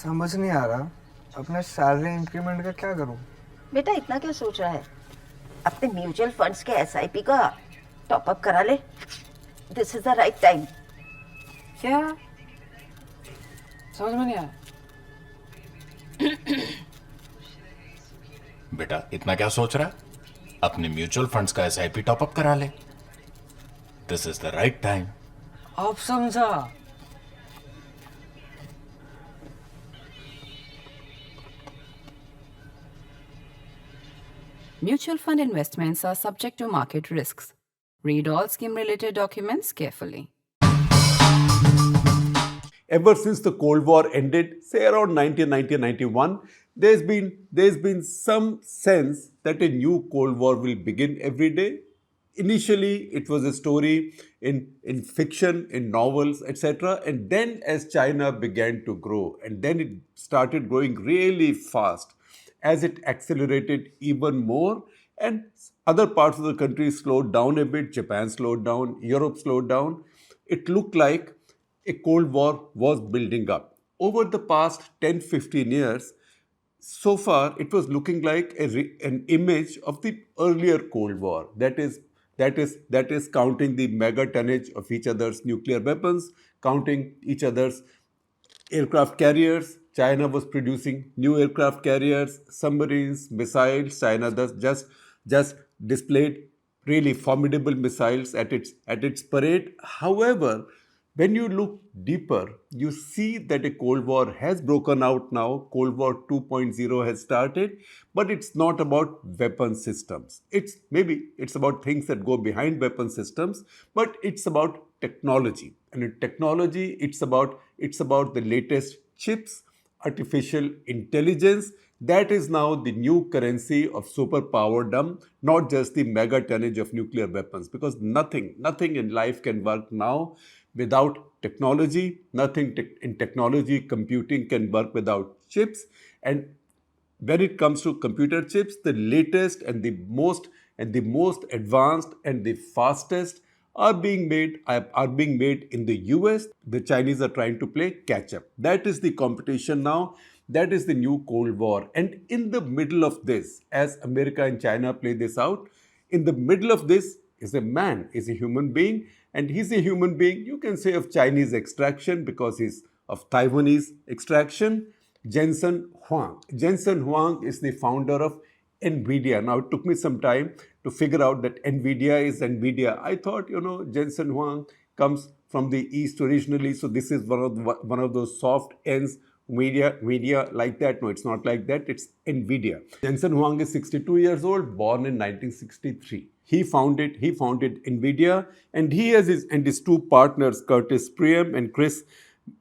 समझ नहीं आ रहा अपने सैलरी इंक्रीमेंट का क्या करूं। बेटा इतना क्या सोच रहा है? अपने म्यूचुअल फंड्स के एसआईपी का टॉप अप करा ले। This is the right time. क्या? समझ में नहीं आया। बेटा इतना क्या सोच रहा है? अपने म्यूचुअल फंड्स का एसआईपी टॉपअप करा ले। This is the right time. अब समझा। Mutual fund investments are subject to market risks. Read all scheme related documents carefully. Ever since the Cold War ended, say around 1990-91, there's been some sense that a new Cold War will begin every day. Initially, it was a story in fiction, in novels, etc. And then as China began to grow, and then it started growing really fast, as it accelerated even more, and other parts of the country slowed down a bit, Japan slowed down, Europe slowed down, it looked like a Cold War was building up. Over the past 10-15 years, so far it was looking like an image of the earlier Cold War. That is counting the mega tonnage of each other's nuclear weapons, counting each other's aircraft carriers. China was producing new aircraft carriers, submarines, missiles. China just displayed really formidable missiles at its parade. However, when you look deeper, you see that a Cold War has broken out now. Cold War 2.0 has started, but it's not about weapon systems. It's about things that go behind weapon systems, but it's about technology. And in technology, it's about the latest chips, artificial intelligence. That is now the new currency of superpowerdom, not just the mega tonnage of nuclear weapons. Because nothing in life can work now without technology. Nothing in technology, computing can work without chips. And when it comes to computer chips, the latest and the most advanced and the fastest are being made in the US. The Chinese are trying to play catch up. That is the competition now. That is the new Cold War. And in the middle of this, as America and China play this out, in the middle of this is a man, is a human being, and he's a human being, you can say, of Chinese extraction because he's of Taiwanese extraction. Jensen Huang. Jensen Huang is the founder of Nvidia. Now, it took me some time to figure out that Nvidia is Nvidia. I thought, Jensen Huang comes from the East originally, so this is one of those soft ends, media like that. No, it's not like that. It's Nvidia. Jensen Huang is 62 years old, born in 1963. He founded Nvidia, and he has his two partners, Curtis Priam and Chris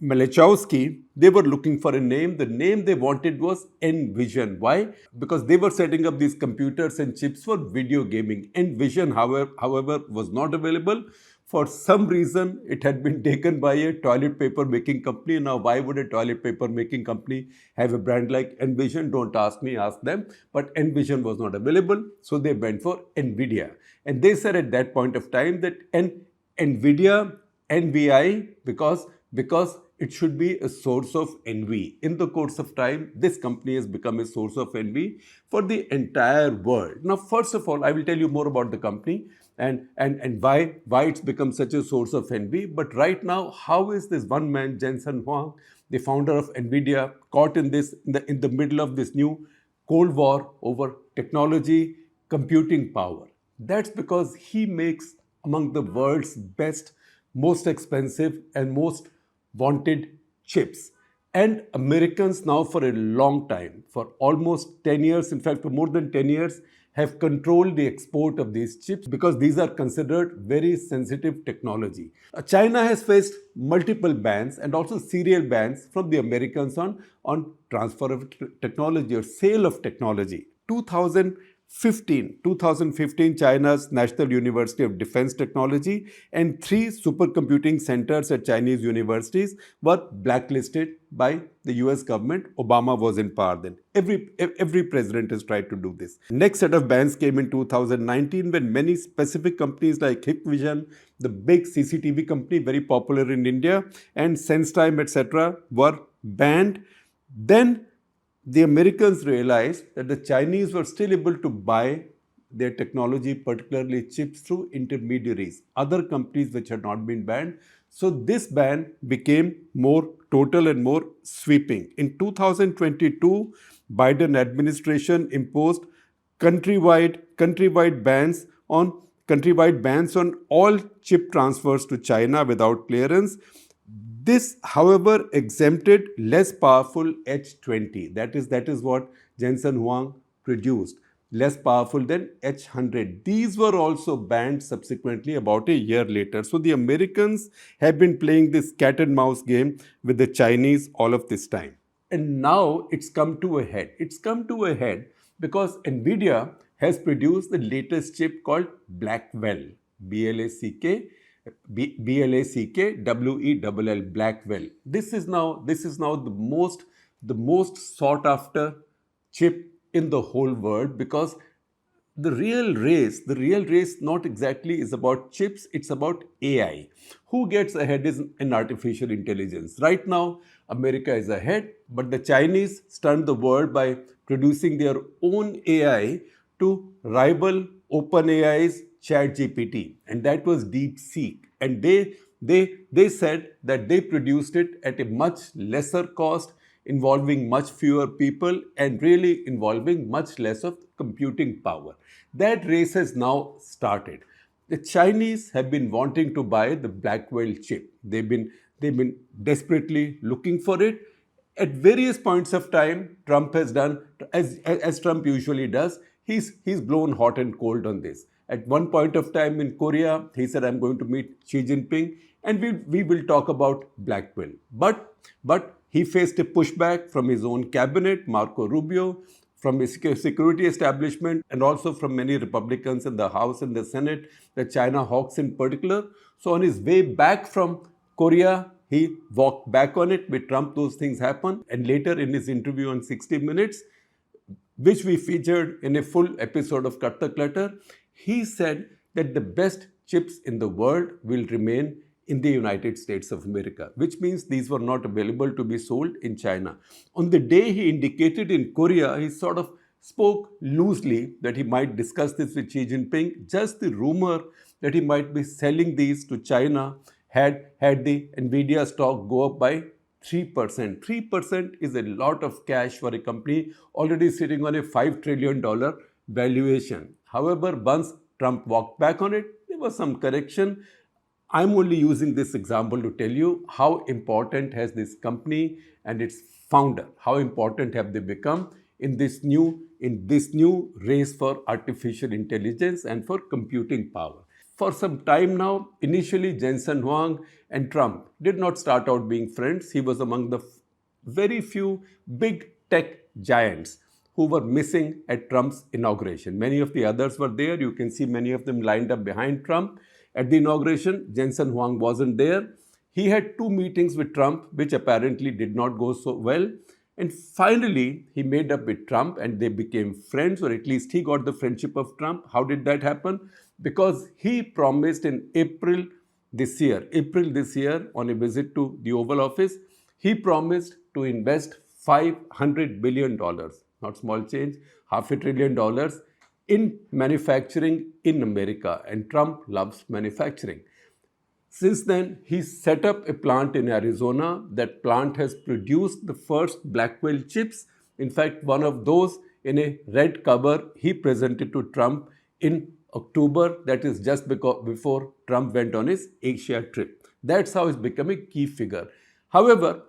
Malachowski. They were looking for a name. The name they wanted was Envision. Why? Because they were setting up these computers and chips for video gaming. Envision, however, was not available. For some reason, it had been taken by a toilet paper making company. Now, why would a toilet paper making company have a brand like Envision? Don't ask me, ask them. But Envision was not available, so they went for Nvidia. And they said at that point of time that Nvidia, NVI, because it should be a source of envy. In the course of time, this company has become a source of envy for the entire world. Now, first of all, I will tell you more about the company and why it's become such a source of envy. But right now, how is this one man, Jensen Huang, the founder of Nvidia, caught in the middle of this new Cold War over technology, computing power? That's because he makes among the world's best, most expensive, and most wanted chips. And Americans now, for a long time, for almost 10 years, in fact, for more than 10 years, have controlled the export of these chips because these are considered very sensitive technology. China has faced multiple bans and also serial bans from the Americans on transfer of technology or sale of technology. 2015, China's National University of Defense Technology and 3 supercomputing centers at Chinese universities were blacklisted by the US government. Obama was in power then. Every president has tried to do this. Next set of bans came in 2019 when many specific companies like Hikvision, the big CCTV company, very popular in India, and SenseTime, etc., were banned Then the Americans realized that the Chinese were still able to buy their technology, particularly chips, through intermediaries, other companies which had not been banned. So this ban became more total and more sweeping. In 2022, Biden administration imposed countrywide bans on all chip transfers to China without clearance. This, however, exempted less powerful H20. That is what Jensen Huang produced, less powerful than H100. These were also banned subsequently about a year later. So the Americans have been playing this cat and mouse game with the Chinese all of this time. And now it's come to a head. It's come to a head because Nvidia has produced the latest chip called Blackwell, B-L-A-C-K, B-L-A-C-K-W-E-L-L, Blackwell. This is now the most sought after chip in the whole world, because the real race not exactly is about chips, it's about AI. Who gets ahead is in artificial intelligence. Right now, America is ahead, but the Chinese stunned the world by producing their own AI to rival OpenAI's ChatGPT, and that was DeepSeek. And they said that they produced it at a much lesser cost, involving much fewer people and really involving much less of computing power. That race has now started. The Chinese have been wanting to buy the Blackwell chip. They've been desperately looking for it. At various points of time, Trump has done, as Trump usually does, he's blown hot and cold on this. At one point of time in Korea, he said, I'm going to meet Xi Jinping and we will talk about Blackwell. But he faced a pushback from his own cabinet, Marco Rubio, from his security establishment, and also from many Republicans in the House and the Senate, the China hawks in particular. So on his way back from Korea, he walked back on it. With Trump, those things happen. And later in his interview on 60 Minutes, which we featured in a full episode of Cut the Clutter, he said that the best chips in the world will remain in the United States of America, which means these were not available to be sold in China. On the day he indicated in Korea, he sort of spoke loosely that he might discuss this with Xi Jinping. Just the rumor that he might be selling these to China had the Nvidia stock go up by 3%. 3% is a lot of cash for a company already sitting on a $5 trillion valuation. However, once Trump walked back on it, there was some correction. I'm only using this example to tell you how important has this company and its founder, how important have they become in this new race for artificial intelligence and for computing power. For some time now, initially Jensen Huang and Trump did not start out being friends. He was among the very few big tech giants who were missing at Trump's inauguration. Many of the others were there. You can see many of them lined up behind Trump. At the inauguration, Jensen Huang wasn't there. He had 2 meetings with Trump, which apparently did not go so well. And finally, he made up with Trump and they became friends, or at least he got the friendship of Trump. How did that happen? Because he promised in April this year, on a visit to the Oval Office, he promised to invest $500 billion, not small change, $500 billion in manufacturing in America. And Trump loves manufacturing. Since then, he set up a plant in Arizona. That plant has produced the first Blackwell chips. In fact, one of those in a red cover he presented to Trump in October. That is just before Trump went on his Asia trip. That's how he's become a key figure. However,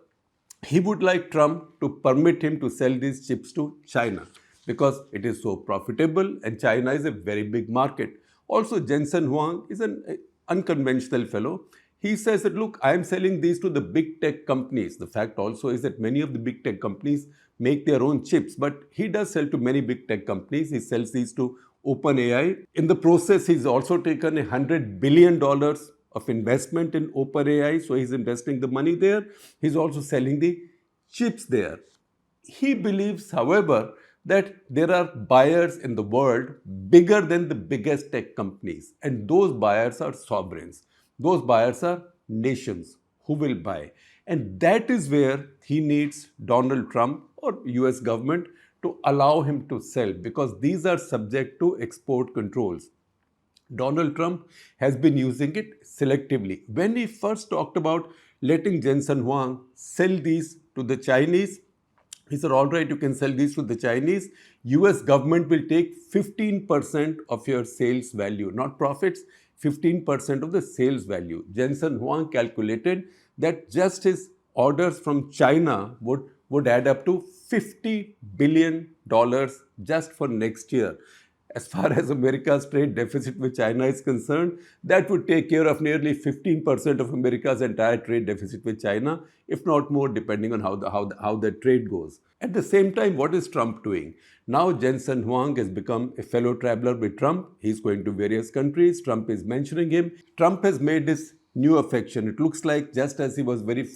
he would like Trump to permit him to sell these chips to China because it is so profitable and China is a very big market. Also, Jensen Huang is an unconventional fellow. He says that, look, I am selling these to the big tech companies. The fact also is that many of the big tech companies make their own chips, but he does sell to many big tech companies. He sells these to OpenAI. In the process, he's also taken $100 billion of investment in OpenAI, so he's investing the money there. He's also selling the chips there. He believes, however, that there are buyers in the world bigger than the biggest tech companies, and those buyers are sovereigns. Those buyers are nations, who will buy. And that is where he needs Donald Trump or US government to allow him to sell, because these are subject to export controls. Donald Trump has been using it selectively. When he first talked about letting Jensen Huang sell these to the Chinese, he said, all right, you can sell these to the Chinese. US government will take 15% of your sales value, not profits, 15% of the sales value. Jensen Huang calculated that just his orders from China would add up to $50 billion just for next year. As far as America's trade deficit with China is concerned, that would take care of nearly 15% of America's entire trade deficit with China, if not more, depending on how the trade goes. At the same time, what is Trump doing? Now Jensen Huang has become a fellow traveler with Trump. He's going to various countries. Trump is mentioning him. Trump has made this new affection. It looks like just as he was very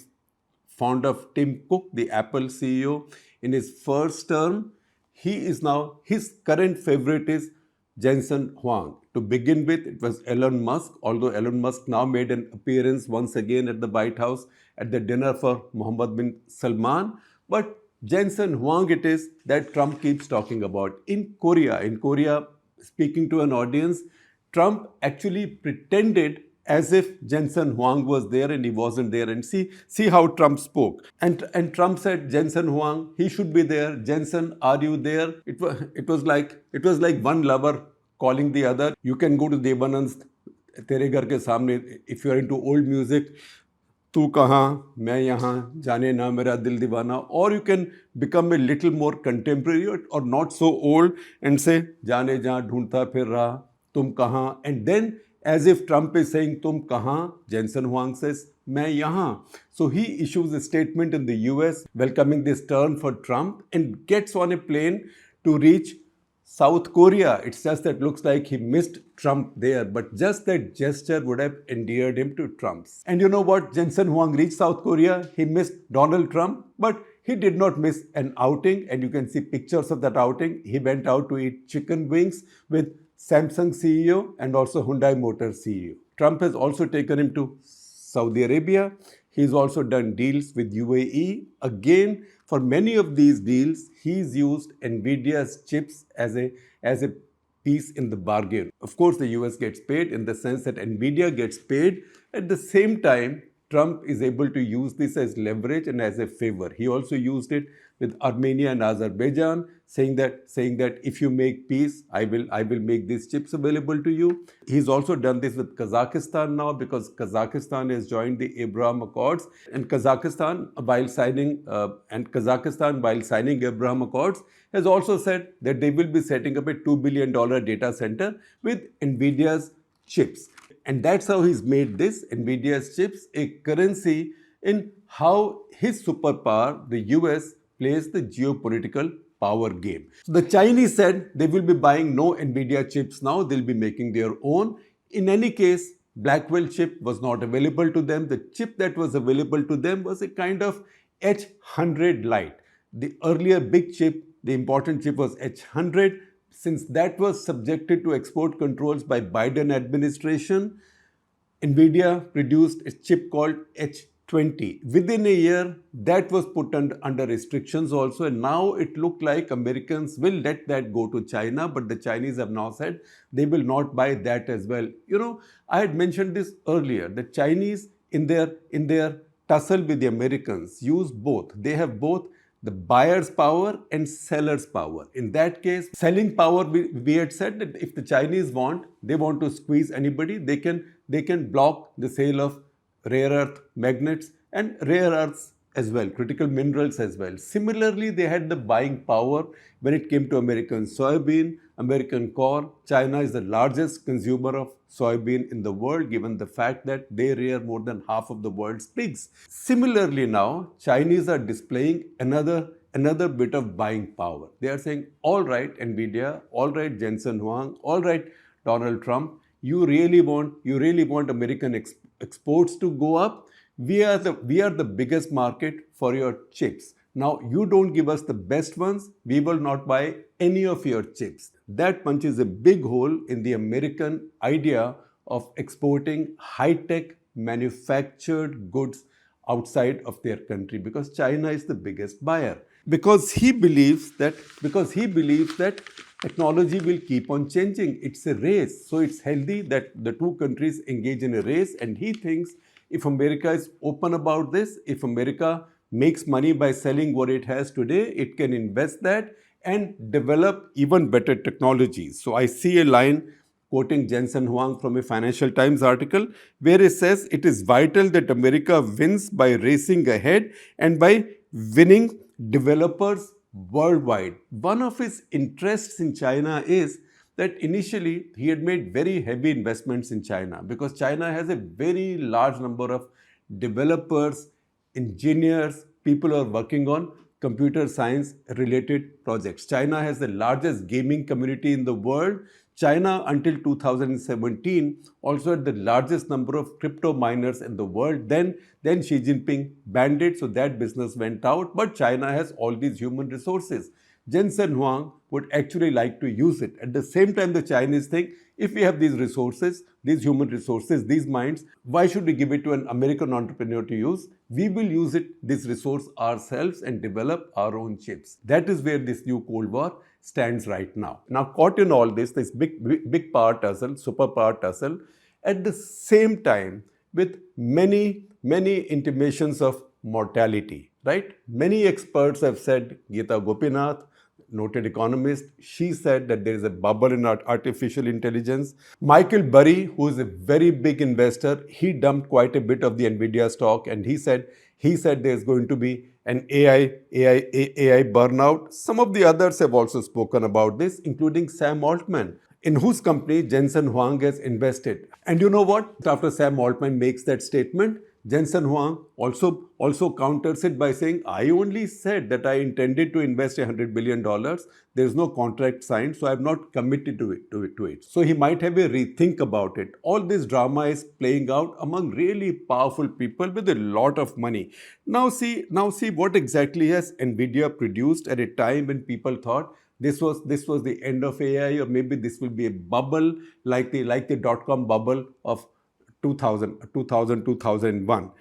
fond of Tim Cook, the Apple CEO, in his first term, he is now, his current favorite is Jensen Huang. To begin with, it was Elon Musk, although Elon Musk now made an appearance once again at the White House at the dinner for Mohammed bin Salman. But Jensen Huang it is that Trump keeps talking about. In Korea, speaking to an audience, Trump actually pretended as if Jensen Huang was there and he wasn't there. And see how Trump spoke. And Trump said, Jensen Huang, he should be there. Jensen, are you there? It was like one lover calling the other. You can go to Devanand's Tere Ghar ke Samne if you are into old music. तू कहाँ मैं यहाँ जाने ना मेरा दिल दीवाना, or you can become a little more contemporary or not so old and say जाने जहाँ ढूंढता फिर रहा तुम कहाँ, and then as if Trump is saying tum kahan, Jensen Huang says main yahan. So he issues a statement in the US welcoming this turn for Trump and gets on a plane to reach South Korea. It's just that looks like he missed Trump there, but just that gesture would have endeared him to Trump. And you know what? Jensen Huang reached South Korea. He missed Donald Trump, but he did not miss an outing, and you can see pictures of that outing. He went out to eat chicken wings with Samsung CEO and also Hyundai Motors CEO. Trump has also taken him to Saudi Arabia. He's also done deals with UAE. Again, for many of these deals, he's used Nvidia's chips as a piece in the bargain. Of course, the US gets paid in the sense that Nvidia gets paid. At the same time, Trump is able to use this as leverage and as a favor. He also used it with Armenia and Azerbaijan, saying that if you make peace, I will make these chips available to you. He's also done this with Kazakhstan now, because Kazakhstan has joined the Abraham Accords, and Kazakhstan while signing Abraham Accords has also said that they will be setting up a $2 billion data center with Nvidia's chips. And that's how he's made this, Nvidia's chips, a currency in how his superpower, the US, plays the geopolitical power game. So the Chinese said they will be buying no Nvidia chips now, they'll be making their own. In any case, Blackwell chip was not available to them. The chip that was available to them was a kind of H100 Lite. The earlier big chip, the important chip was H100. Since that was subjected to export controls by Biden administration, Nvidia produced a chip called H20. Within a year, that was put under restrictions also, and now it looked like Americans will let that go to China, but the Chinese have now said they will not buy that as well. You know, I had mentioned this earlier. The Chinese in their tussle with the Americans use both. They have both the buyer's power and seller's power. In that case, selling power, we had said that if the Chinese they want to squeeze anybody, they can block the sale of rare earth magnets and rare earths as well, critical minerals as well. Similarly, they had the buying power when it came to American soybean, American corn. China is the largest consumer of soybean in the world, given the fact that they rear more than half of the world's pigs. Similarly now, Chinese are displaying another bit of buying power. They are saying, all right, Nvidia, all right, Jensen Huang, all right, Donald Trump, you really want American exports to go up. We are the biggest market for your chips. Now, you don't give us the best ones, we will not buy any of your chips. That punches a big hole in the American idea of exporting high-tech manufactured goods outside of their country because China is the biggest buyer. Because he believes that technology will keep on changing. It's a race. So it's healthy that the two countries engage in a race. And he thinks if America is open about this, if America makes money by selling what it has today, it can invest that and develop even better technologies. So I see a line quoting Jensen Huang from a Financial Times article where it says it is vital that America wins by racing ahead and by winning developers worldwide. One of his interests in China is that initially he had made very heavy investments in China because China has a very large number of developers, engineers, people who are working on computer science related projects. China has the largest gaming community in the world. China, until 2017, also had the largest number of crypto miners in the world. Then Xi Jinping banned it, so that business went out. But China has all these human resources. Jensen Huang would actually like to use it. At the same time, the Chinese think, if we have these resources, these human resources, these minds, why should we give it to an American entrepreneur to use? We will use this resource ourselves and develop our own chips. That is where this new Cold War stands right now. Now, caught in all this big power tussle, superpower tussle, at the same time with many intimations of mortality, right? Many experts have said, Geeta Gopinath, noted economist, she said that there is a bubble in artificial intelligence. Michael Burry, who is a very big investor, he dumped quite a bit of the Nvidia stock and he said there's going to be an AI burnout. Some of the others have also spoken about this, including Sam Altman, in whose company Jensen Huang has invested. And you know what? After Sam Altman makes that statement, Jensen Huang also counters it by saying, I only said that I intended to invest $100 billion. There is no contract signed, so I have not committed to it. So he might have a rethink about it. All this drama is playing out among really powerful people with a lot of money. Now see what exactly has Nvidia produced at a time when people thought this was the end of AI, or maybe this will be a bubble like the dot-com bubble of 2001.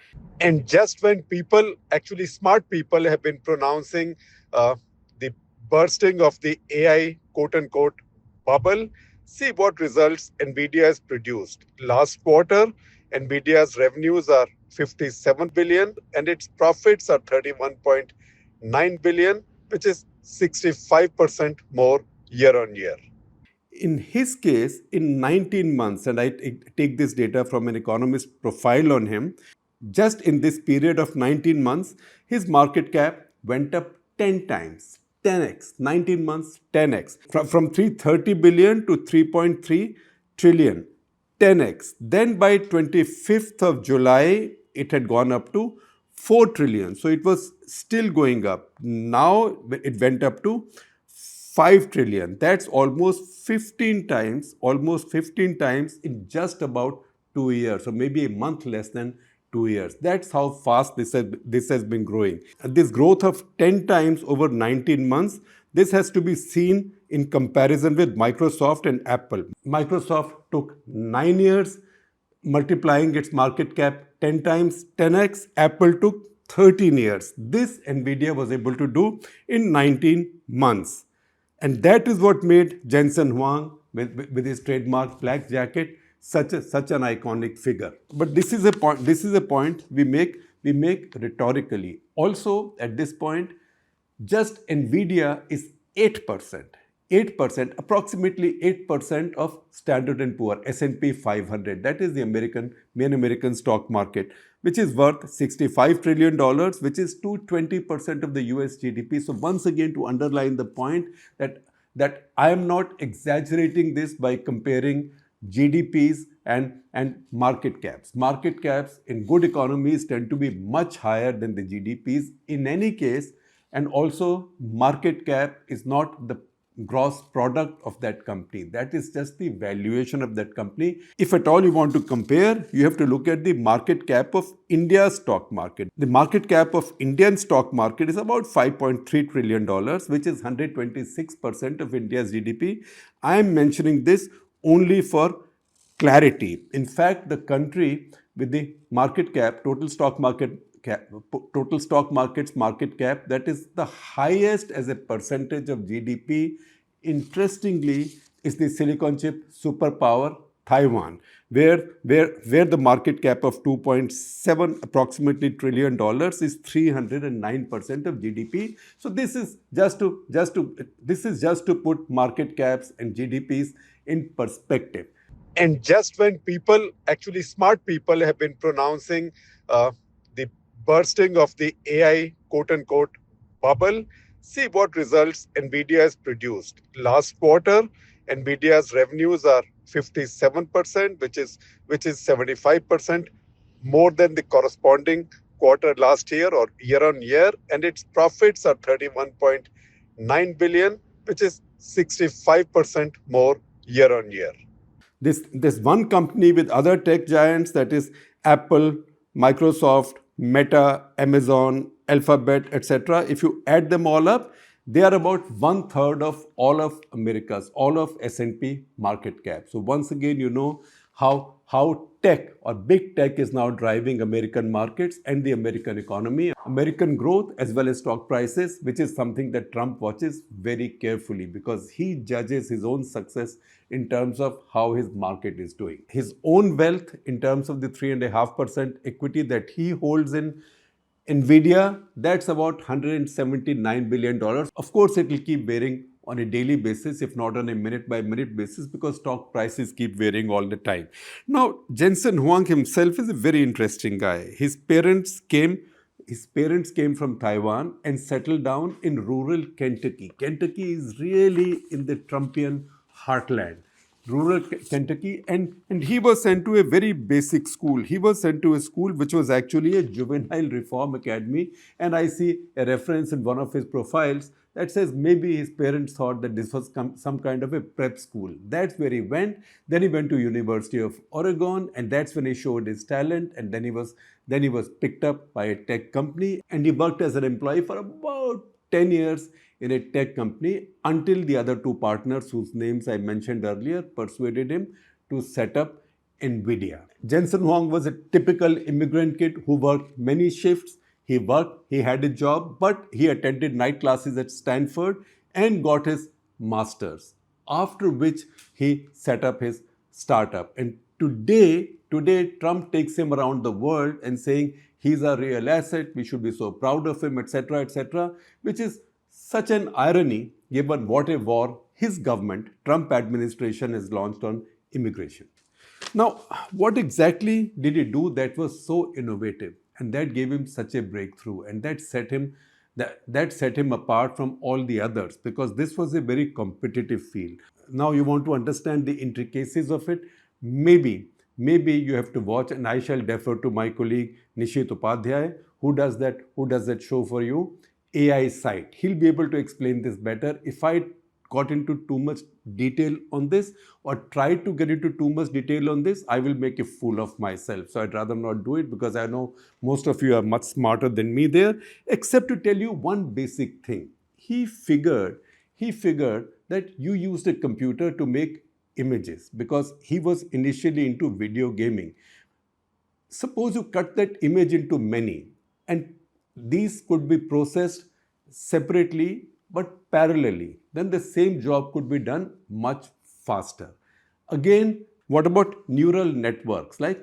And just when people, actually smart people, have been pronouncing the bursting of the AI quote-unquote bubble, see what results Nvidia has produced. Last quarter, Nvidia's revenues are 57 billion and its profits are 31.9 billion, which is 65% more year on year. In his case, in 19 months, and I take this data from an economist profile on him, just in this period of 19 months, his market cap went up 10 times, 10x, 19 months, 10x, from 330 billion to 3.3 trillion, 10x. Then by 25th of July, it had gone up to 4 trillion. So it was still going up. Now it went up to 5 trillion. That's almost 15 times in just about 2 years, or maybe a month less than 2 years. That's how fast this has been growing. And this growth of 10 times over 19 months, this has to be seen in comparison with Microsoft and Apple. Microsoft took 9 years, multiplying its market cap 10 times, 10x. Apple took 13 years. This Nvidia was able to do in 19 months. And that is what made Jensen Huang, with his trademark black jacket, such an iconic figure. But this is a point we make rhetorically. Also, at this point, just Nvidia is 8%, approximately 8% of Standard & Poor, S&P 500. That is the main American stock market, which is worth $65 trillion, which is 20% of the US GDP. So once again, to underline the point that I am not exaggerating this by comparing GDPs and market caps. Market caps in good economies tend to be much higher than the GDPs in any case. And also, market cap is not the gross product of that company. That is just the valuation of that company. If at all you want to compare, you have to look at the market cap of India's stock market. The market cap of Indian stock market is about $5.3 trillion, which is 126% of India's GDP. I am mentioning this only for clarity. In fact, the country with the market cap, total stock market total stock market's market cap, that is the highest as a percentage of GDP. Interestingly, is the silicon chip superpower Taiwan, where the market cap of 2.7 approximately trillion dollars is 309% of GDP. So this is just to put market caps and GDPs in perspective. And just when people, actually smart people, have been pronouncing the bursting of the AI quote unquote bubble, see what results Nvidia has produced. Last quarter, Nvidia's revenues are 57%, which is 75% more than the corresponding quarter last year or year on year, and its profits are 31.9 billion, which is 65% more year on year. This one company with other tech giants, that is Apple, Microsoft, Meta, Amazon, Alphabet, etc. If you add them all up, they are about 1/3 of all of America's, all of S&P market cap. So once again, you know how tech or big tech is now driving American markets and the American economy, American growth as well as stock prices, which is something that Trump watches very carefully because he judges his own success in terms of how his market is doing. His own wealth in terms of the 3.5% equity that he holds in Nvidia, that's about $179 billion. Of course, it will keep varying on a daily basis, if not on a minute-by-minute basis, because stock prices keep varying all the time. Now, Jensen Huang himself is a very interesting guy. His parents came from Taiwan and settled down in rural Kentucky. Kentucky is really in the Trumpian heartland. Rural Kentucky, and he was sent to a very basic school. He was sent to a school which was actually a juvenile reform academy, and I see a reference in one of his profiles that says maybe his parents thought that this was some kind of a prep school. That's where he went. Then he went to University of Oregon, and that's when he showed his talent, and then he was picked up by a tech company, and he worked as an employee for about 10 years in a tech company until the other two partners, whose names I mentioned earlier, persuaded him to set up Nvidia. Jensen Huang was a typical immigrant kid who worked many shifts. He had a job, but he attended night classes at Stanford and got his master's, after which he set up his startup. And today, Trump takes him around the world and saying he's a real asset, we should be so proud of him, etc., which is such an irony given what a war his government, Trump administration, has launched on immigration. Now, what exactly did he do that was so innovative and that gave him such a breakthrough, and that set him apart from all the others, because this was a very competitive field. Now you want to understand the intricacies of it? Maybe you have to watch, and I shall defer to my colleague Nishit Upadhyay, who does that show for you, AI site. He'll be able to explain this better. If I got into too much detail on this or tried to get into too much detail on this, I will make a fool of myself. So I'd rather not do it, because I know most of you are much smarter than me there, except to tell you one basic thing. He figured that you used a computer to make images because he was initially into video gaming. Suppose you cut that image into many, and these could be processed separately but parallelly. Then the same job could be done much faster. Again, what about neural networks? Like,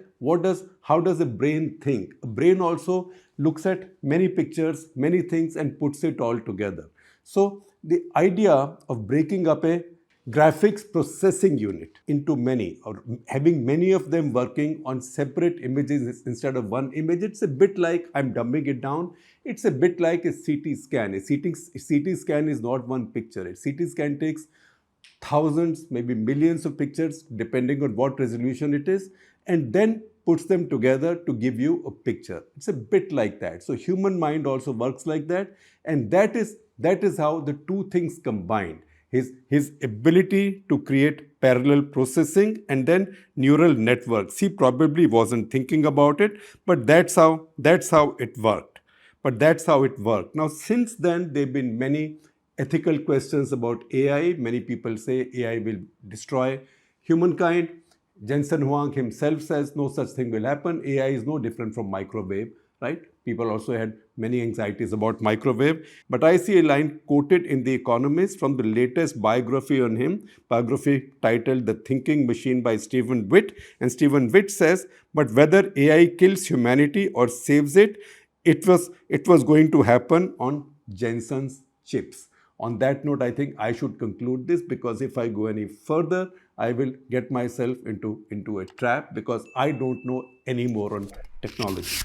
how does a brain think? A brain also looks at many pictures, many things, and puts it all together. So the idea of breaking up a graphics processing unit into many, or having many of them working on separate images instead of one image, it's a bit like, I'm dumbing it down, it's a bit like a CT scan. A CT scan is not one picture. A CT scan takes thousands, maybe millions of pictures, depending on what resolution it is, and then puts them together to give you a picture. It's a bit like that. So human mind also works like that, and that is how the two things combined. His ability to create parallel processing and then neural networks. He probably wasn't thinking about it, but that's how it worked. Now, since then, there have been many ethical questions about AI. Many people say AI will destroy humankind. Jensen Huang himself says no such thing will happen. AI is no different from microwave. right? People also had many anxieties about microwave. But I see a line quoted in The Economist from the latest biography on him, biography titled The Thinking Machine by Stephen Witt. And Stephen Witt says, but whether AI kills humanity or saves it, it was going to happen on Jensen's chips. On that note, I think I should conclude this, because if I go any further, I will get myself into a trap, because I don't know any more on technology.